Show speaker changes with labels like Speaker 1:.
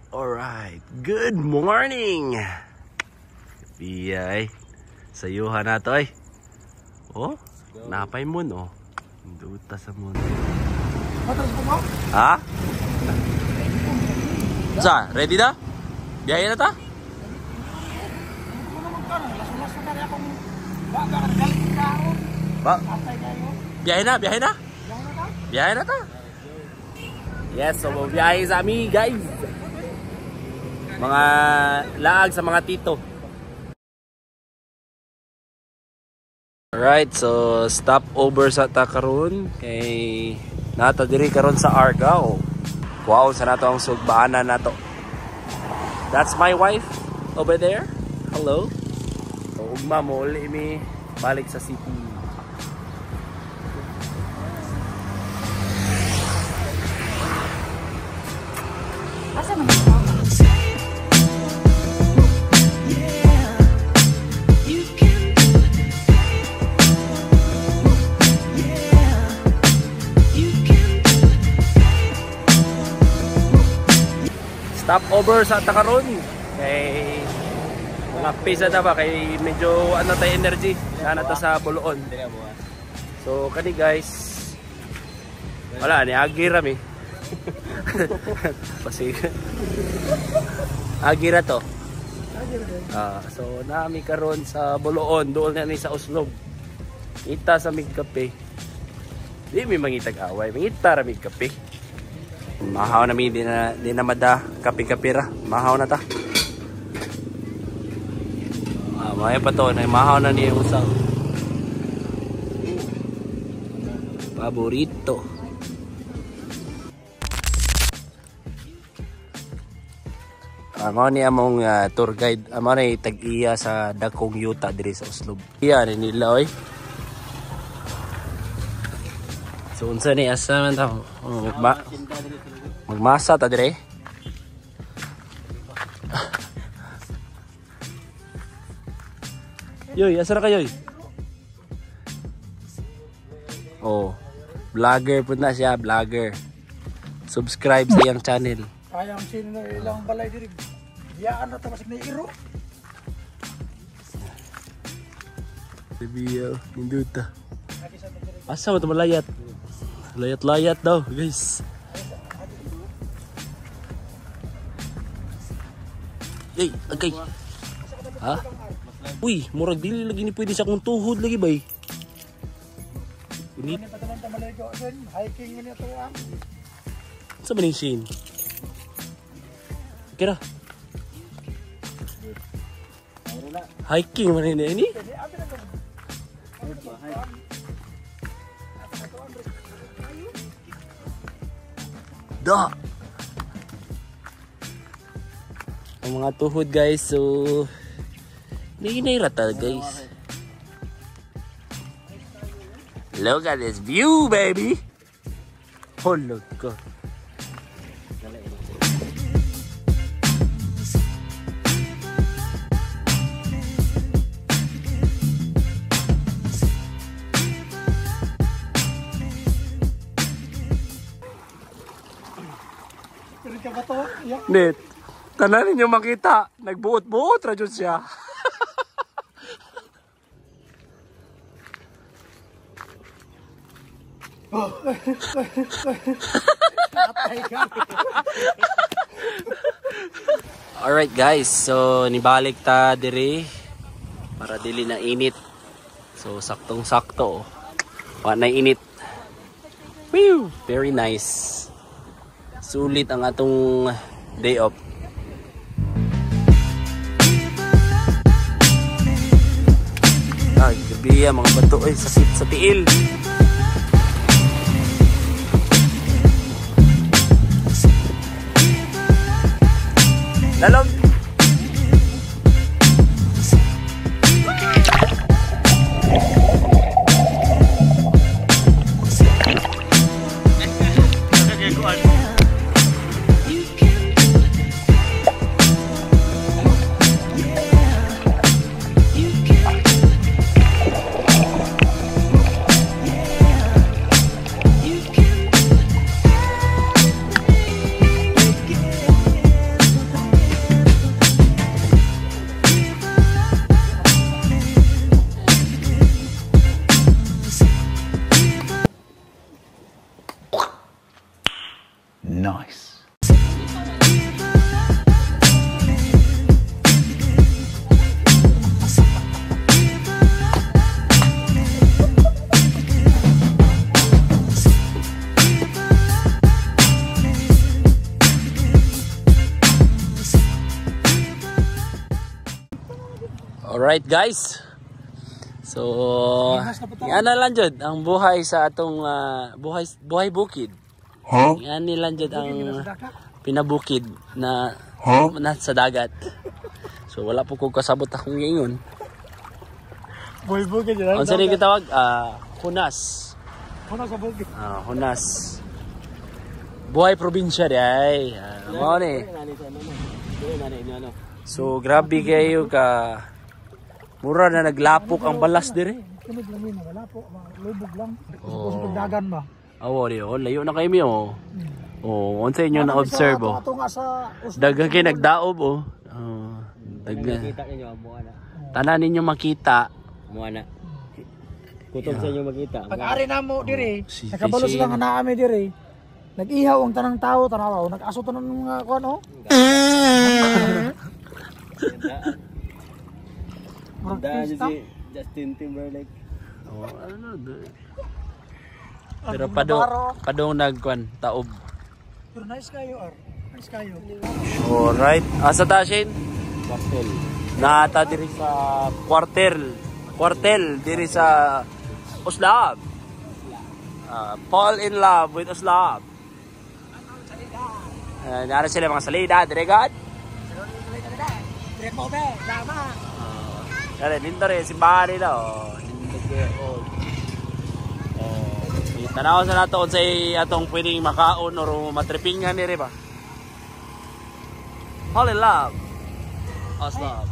Speaker 1: Alright, good morning! Biyay, sayuhan na to ay. Oh, napay mo no. Duta sa mundo. Ha? Sa, ready na? Biyaya na ta? Ba? Biyahe na, biyahe na? Biyahe na ta? Yes, so biyahe sa amin guys. Mga laag sa mga tito. Alright, so stop over sa Takaron kay nata diri karon sa Argao. Wow, sa nato ang sugbaanan nato. That's my wife over there. Hello. So ugma mo uli mi balik sa city.
Speaker 2: Asa man ito?
Speaker 1: Stop over sa Takaron kay mga pisa na ba kay medyo ano tayo energy na sa Buluon. So kani guys wala ni agira mi. Kasi agira to. So nami karon sa Buluon doon na ni sa Uslob. Ita sa Migkape. Di mi mangitag away, mangita ra Migkape. Mahaw na mi, di na mada kapi-kapira. Mahaw na ta. Maya pa to, mahaw na niya yung usang. Paborito. Amo ni among tour guide. Amo na tag-iya sa Dakong Yuta diri sa Uslob. Iya ni nila oy. So unsa ni asa man ta? Magmasa ta dire. Yoy, asa ra kayo? Oh, vlogger po na siya, vlogger. Subscribe sa iyang channel.
Speaker 3: Kayang sino na ilang balay diri. Biyaan na ta masig na iro.
Speaker 1: Video, induta. Asa mo to malayat? Layat-layat daw, guys. Hey, okay. Ha? Uy, murag dili lagi ni pwede sa akong tuhod lagi bay. Unit.
Speaker 3: Hiking ni to ang.
Speaker 1: Sa maning scene. Kira. Hiking man ini. Da. Ang mga tuhod guys, so nairata guys. Look at this view baby. Oh look ko. Net, tanan ninyo makita, nagbuot-buot ra jud siya. Alright guys, so nibalik ta diri para dili na init. So saktong-sakto. Wa na init. Woo, very nice. Sulit ang atong day off. Ay, gabi mga bato ay sa tiil. Lalong. Alright guys. So, yan na lang jud ang buhay sa atong buhay bukid. Yan nilang jud ang pinabukid na sa dagat. So wala po ko kasabot akong ingon.
Speaker 3: Buhay bukid yan.
Speaker 1: Ang sari gitawag hunas.
Speaker 3: Hunas sa bukid.
Speaker 1: Hunas. Buhay probinsya di ay. Mao ni. So grabe kayo ka mura na naglapok ang balas dire.
Speaker 3: Kunog lang yun, wala po, lubog lang. Kusog dagan ba?
Speaker 1: Awo di layo na kayo mi oh. Oh, unsa inyo na observe oh.
Speaker 3: Ato nga sa
Speaker 1: Daghang kay nagdaob oh. Daghang.
Speaker 4: Makita ninyo amo ana.
Speaker 1: Tanan ninyo makita.
Speaker 4: Amo ana. Kutob sa inyo makita.
Speaker 3: pag-ari na mo dire,
Speaker 1: si
Speaker 3: nakabalo
Speaker 1: Fishing.
Speaker 3: sila nga naami dire. Nag-ihaw ang tanang tao, tanaw, nag-aso tanan ng mga kuan oh.
Speaker 4: Daan si Justin Timberlake.
Speaker 1: Oh, ano pero padong nagkuan taob.
Speaker 3: Pero nice kayo, nice kayo.
Speaker 1: Alright. Asa ta Shane?
Speaker 4: Pastel.
Speaker 1: Nata diri sa kwartel diri sa Uslab. Fall in love with Uslab. Nara sila mga salida, dire God.
Speaker 3: Dire mo be, tama.
Speaker 1: Kaya dito rin, simbahan nila, tanaw sa nato sa atong pwedeng makaon o matripingan ni ba? Fall in love. Uslab.